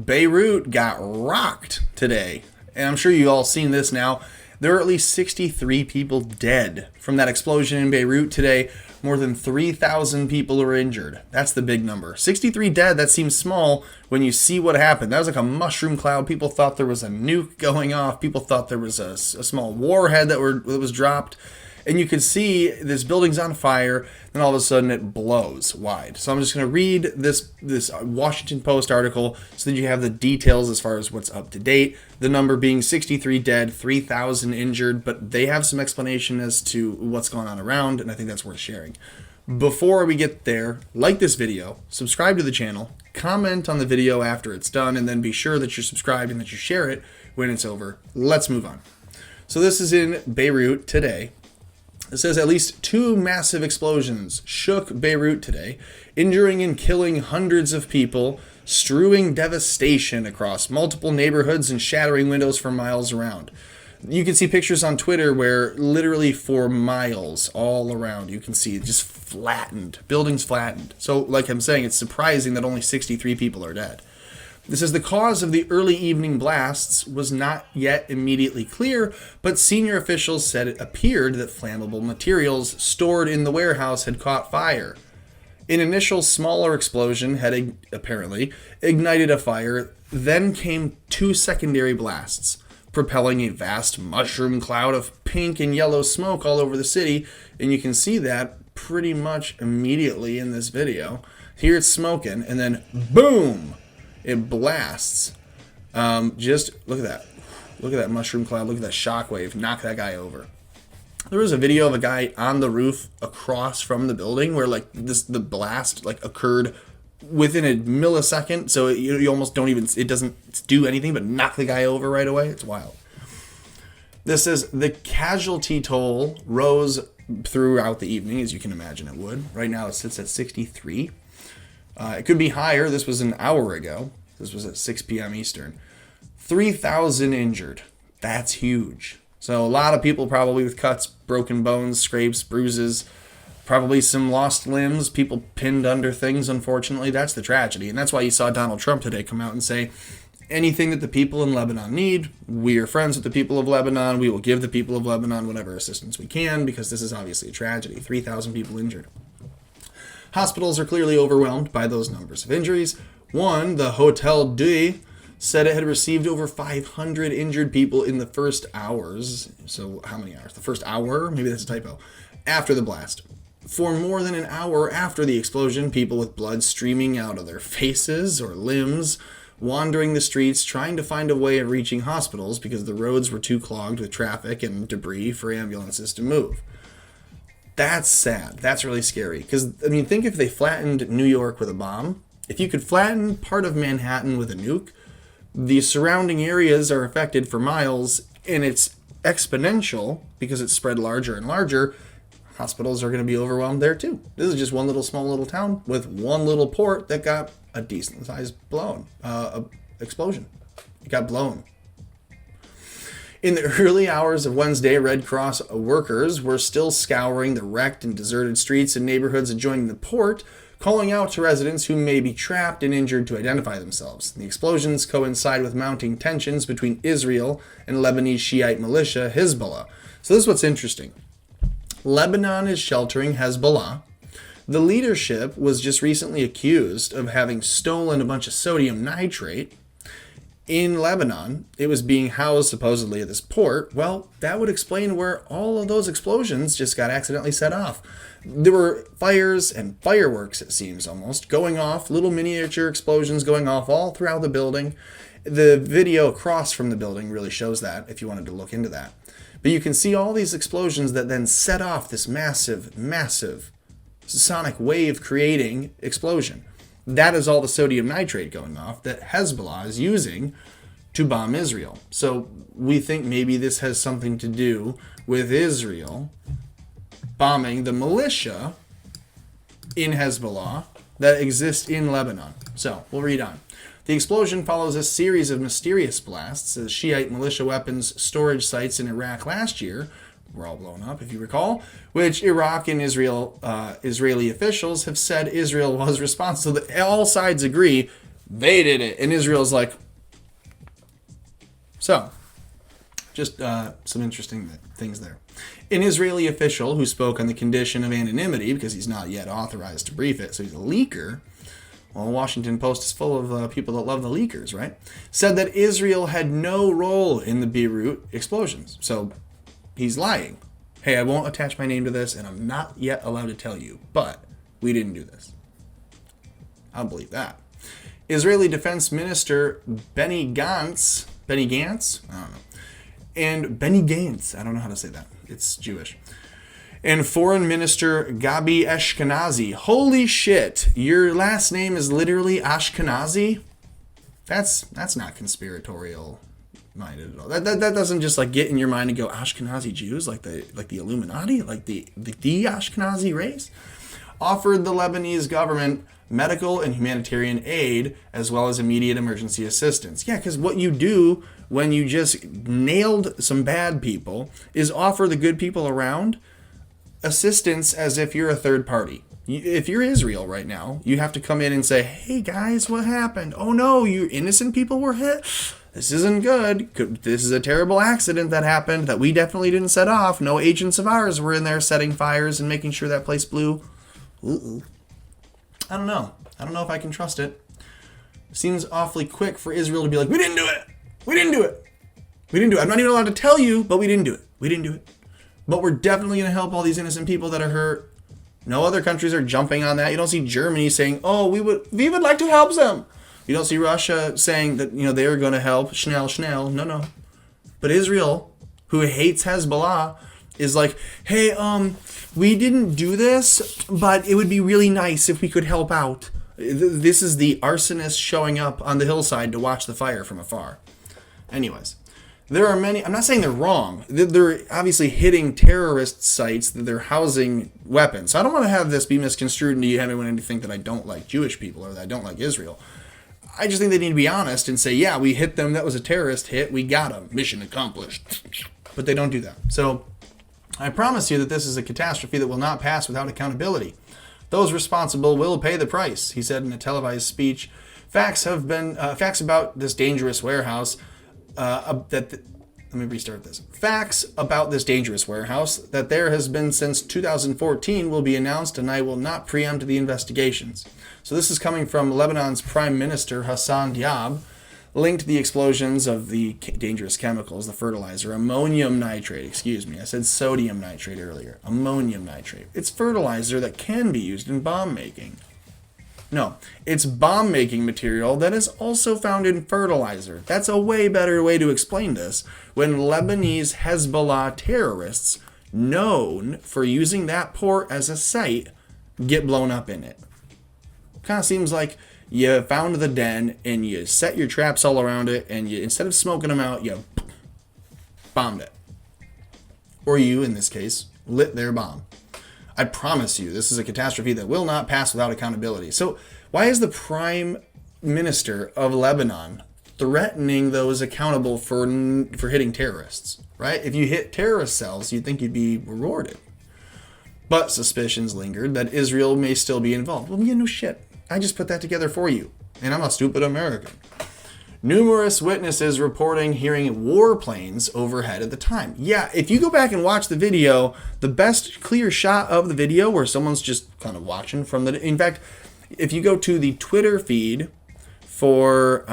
Beirut got rocked today. And I'm sure you all seen this now. There are at least 63 people dead from that explosion in Beirut today. More than 3,000 people were injured. That's the big number. 63 dead, that seems small when you see what happened. That was like a mushroom cloud. People thought there was a nuke going off. People thought there was a small warhead that was dropped. And you could see this building's on fire, then all of a sudden it blows wide. So I'm just going to read this Washington Post article so that you have the details as far as what's up to date. The number being 63 dead, 3,000 injured, but they have some explanation as to what's going on around, and I think that's worth sharing. Before we get there, like this video, subscribe to the channel, comment on the video after it's done, and then be sure that you're subscribed and that you share it when it's over. Let's move on. So this is in Beirut today. It says at least 2 massive explosions shook Beirut today, injuring and killing hundreds of people, strewing devastation across multiple neighborhoods and shattering windows for miles around. You can see pictures on Twitter where literally for miles all around you can see just flattened, buildings flattened. So like I'm saying, it's surprising that only 63 people are dead. This is the cause of the early evening blasts was not yet immediately clear, but senior officials said it appeared that flammable materials stored in the warehouse had caught fire. An initial smaller explosion had apparently ignited a fire, then came 2 secondary blasts, propelling a vast mushroom cloud of pink and yellow smoke all over the city, and you can see that pretty much immediately in this video. Here it's smoking, and then boom! It blasts. Just look at that. Look at that mushroom cloud. Look at that shockwave. Knock that guy over. There was a video of a guy on the roof across from the building where like the blast like occurred within a millisecond. So you almost don't even, it doesn't do anything but knock the guy over right away. It's wild. This says the casualty toll rose throughout the evening, as you can imagine it would. Right now it sits at 63. It could be higher. This was an hour ago. This was at 6 p.m. Eastern. 3,000 injured. That's huge. So a lot of people probably with cuts, broken bones, scrapes, bruises, probably some lost limbs, people pinned under things, unfortunately. That's the tragedy. And that's why you saw Donald Trump today come out and say, anything that the people in Lebanon need, we are friends with the people of Lebanon. We will give the people of Lebanon whatever assistance we can because this is obviously a tragedy. 3,000 people injured. Hospitals are clearly overwhelmed by those numbers of injuries. One, the Hotel Dieu, said it had received over 500 injured people in the first hours. So how many hours? The first hour? Maybe that's a typo. After the blast. For more than an hour after the explosion, people with blood streaming out of their faces or limbs, wandering the streets, trying to find a way of reaching hospitals because the roads were too clogged with traffic and debris for ambulances to move. That's sad. That's really scary. Because, I mean, think if they flattened New York with a bomb. If you could flatten part of Manhattan with a nuke, the surrounding areas are affected for miles, and it's exponential because it's spread larger and larger. Hospitals are going to be overwhelmed there, too. This is just one small little town with one little port that got a decent-sized explosion. It got blown. In the early hours of Wednesday, Red Cross workers were still scouring the wrecked and deserted streets and neighborhoods adjoining the port, calling out to residents who may be trapped and injured to identify themselves. The explosions coincide with mounting tensions between Israel and Lebanese Shiite militia Hezbollah. So this is what's interesting. Lebanon is sheltering Hezbollah. The leadership was just recently accused of having stolen a bunch of sodium nitrate. In Lebanon, it was being housed supposedly at this port. Well, that would explain where all of those explosions just got accidentally set off. There were fires and fireworks, it seems almost, going off, little miniature explosions going off all throughout the building. The video across from the building really shows that, if you wanted to look into that. But you can see all these explosions that then set off this massive, massive sonic wave creating explosion. That is all the sodium nitrate going off that Hezbollah is using to bomb Israel. So we think maybe this has something to do with Israel bombing the militia in Hezbollah that exist in Lebanon. So we'll read on. The explosion follows a series of mysterious blasts as Shiite militia weapons storage sites in Iraq last year were all blown up, if you recall, which Iraq and Israeli officials have said Israel was responsible. So all sides agree They did it. And Israel's like, so, just some interesting things there. An Israeli official who spoke on the condition of anonymity, because he's not yet authorized to brief it, so he's a leaker. Well, Washington Post is full of people that love the leakers, right? Said that Israel had no role in the Beirut explosions. So he's lying. Hey, I won't attach my name to this, and I'm not yet allowed to tell you, but we didn't do this. I don't believe that. Israeli Defense Minister Benny Gantz, I don't know, and Benny Gantz, I don't know how to say that. It's Jewish. And Foreign Minister Gabi Ashkenazi. Holy shit, your last name is literally Ashkenazi? That's not conspiratorial minded at all. That doesn't just like get in your mind and go Ashkenazi Jews like the Illuminati, like the Ashkenazi race. Offered the Lebanese government medical and humanitarian aid as well as immediate emergency assistance. Yeah, because what you do when you just nailed some bad people is offer the good people around assistance as if you're a third party. If you're Israel right now, you have to come in and say, hey guys, what happened? Oh no, you innocent people were hit. This isn't good. This is a terrible accident that happened that we definitely didn't set off. No agents of ours were in there setting fires and making sure that place blew. I don't know. I don't know if I can trust it. Seems awfully quick for Israel to be like, we didn't do it. We didn't do it. We didn't do it. I'm not even allowed to tell you, but we didn't do it. We didn't do it. But we're definitely going to help all these innocent people that are hurt. No other countries are jumping on that. You don't see Germany saying, oh, we would like to help them. You don't see Russia saying that, they are going to help. Schnell. No. But Israel, who hates Hezbollah, is like, hey, we didn't do this, but it would be really nice if we could help out. This is the arsonist showing up on the hillside to watch the fire from afar. Anyways. There are many, I'm not saying they're wrong. They're obviously hitting terrorist sites that they're housing weapons. So I don't want to have this be misconstrued into you having anyone to think that I don't like Jewish people or that I don't like Israel. I just think they need to be honest and say, yeah, we hit them. That was a terrorist hit. We got them. Mission accomplished. But they don't do that. So I promise you that this is a catastrophe that will not pass without accountability. Those responsible will pay the price, he said in a televised speech. Facts about this dangerous warehouse. Let me restart this. Facts about this dangerous warehouse that there has been since 2014 will be announced, and I will not preempt the investigations. So this is coming from Lebanon's Prime Minister Hassan Diab, linked to the explosions of the dangerous chemicals, the fertilizer, ammonium nitrate. I said sodium nitrate earlier. Ammonium nitrate. It's fertilizer that can be used in bomb making. No, it's bomb-making material that is also found in fertilizer. That's a way better way to explain this. When Lebanese Hezbollah terrorists, known for using that port as a site, get blown up in it. Kind of seems like you found the den and you set your traps all around it, and you, instead of smoking them out, you bombed it. Or you, in this case, lit their bomb. I promise you, this is a catastrophe that will not pass without accountability. So why is the Prime Minister of Lebanon threatening those accountable for hitting terrorists, right? If you hit terrorist cells, you'd think you'd be rewarded. But suspicions lingered that Israel may still be involved. Well, no shit. I just put that together for you. And I'm a stupid American. Numerous witnesses reporting hearing warplanes overhead at the time. Yeah, if you go back and watch the video, the best clear shot of the video where someone's just kind of watching from the... In fact, if you go to the Twitter feed for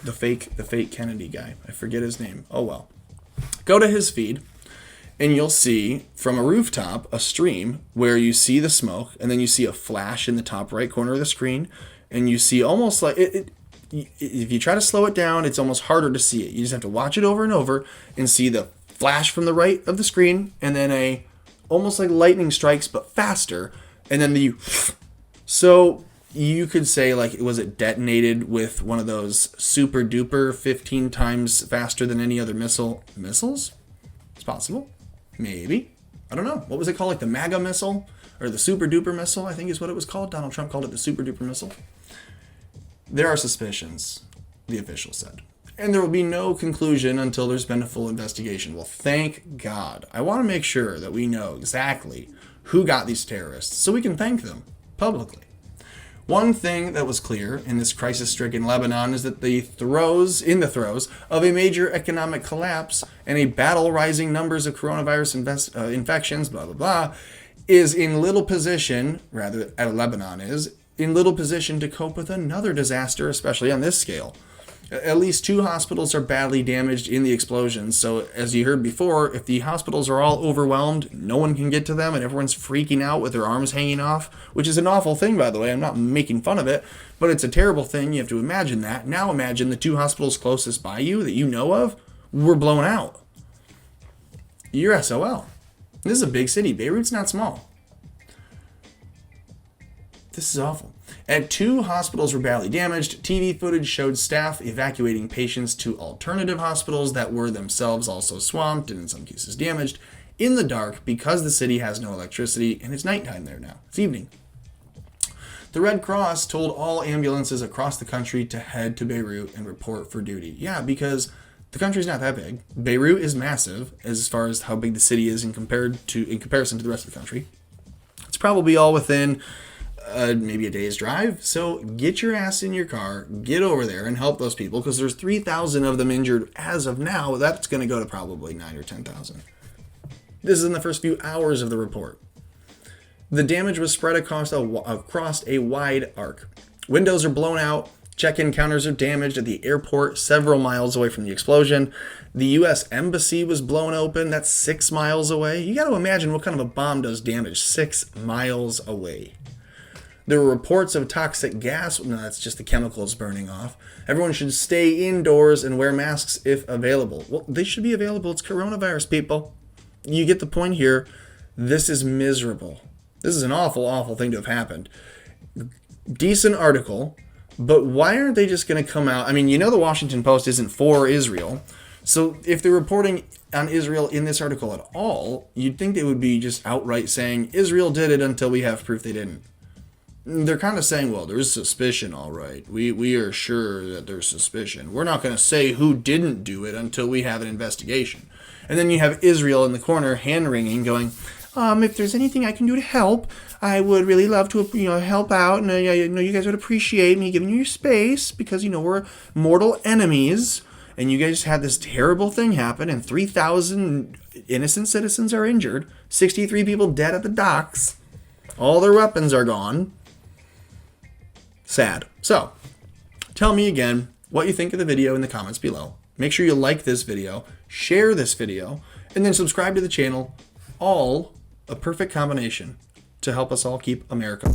the fake Kennedy guy, I forget his name. Oh well. Go to his feed and you'll see from a rooftop a stream where you see the smoke and then you see a flash in the top right corner of the screen. And you see almost like if you try to slow it down, it's almost harder to see it. You just have to watch it over and over and see the flash from the right of the screen, and then almost like lightning strikes but faster, and then so you could say like was it detonated with one of those super duper 15 times faster than any other missiles? It's possible, maybe. I don't know. What was it called? Like the MAGA missile or the super duper missile? I think is what it was called. Donald Trump called it the super duper missile. There are suspicions, the official said, and there will be no conclusion until there's been a full investigation. Well, thank God. I want to make sure that we know exactly who got these terrorists so we can thank them publicly. One thing that was clear in this crisis-stricken Lebanon is that in the throes of a major economic collapse and a battle rising numbers of coronavirus infections, blah, blah, blah, is in little position, Lebanon is, in little position to cope with another disaster, especially on this scale. At least 2 hospitals are badly damaged in the explosions. So as you heard before, if the hospitals are all overwhelmed, no one can get to them, and everyone's freaking out with their arms hanging off, which is an awful thing, by the way. I'm not making fun of it, but it's a terrible thing. You have to imagine that. Now imagine the 2 hospitals closest by you that you know of were blown out. You're SOL. This is a big city. Beirut's not small. This is awful. And 2 hospitals were badly damaged. TV footage showed staff evacuating patients to alternative hospitals that were themselves also swamped and in some cases damaged in the dark because the city has no electricity and it's nighttime there now. It's evening. The Red Cross told all ambulances across the country to head to Beirut and report for duty. Yeah, because the country's not that big. Beirut is massive as far as how big the city is in comparison to the rest of the country. It's probably all within maybe a day's drive. So get your ass in your car, get over there and help those people, because there's 3,000 of them injured as of now. That's going to go to probably 9,000 or 10,000. This is in the first few hours of the report. The damage was spread across a wide arc. Windows are blown out. Check-in counters are damaged at the airport several miles away from the explosion. The U.S. Embassy was blown open. That's 6 miles away. You got to imagine what kind of a bomb does damage 6 miles away. There were reports of toxic gas. No, that's just the chemicals burning off. Everyone should stay indoors and wear masks if available. Well, they should be available. It's coronavirus, people. You get the point here. This is miserable. This is an awful, awful thing to have happened. Decent article, but why aren't they just going to come out? I mean, you know the Washington Post isn't for Israel. So if they're reporting on Israel in this article at all, you'd think they would be just outright saying, Israel did it until we have proof they didn't. They're kind of saying, well, there's suspicion, all right. We are sure that there's suspicion. We're not going to say who didn't do it until we have an investigation. And then you have Israel in the corner hand-wringing going, if there's anything I can do to help, I would really love to help out. And I know you guys would appreciate me giving you your space because, we're mortal enemies. And you guys had this terrible thing happen and 3,000 innocent citizens are injured. 63 people dead at the docks. All their weapons are gone. Sad. So, tell me again what you think of the video in the comments below. Make sure you like this video, share this video, and then subscribe to the channel. All a perfect combination to help us all keep America.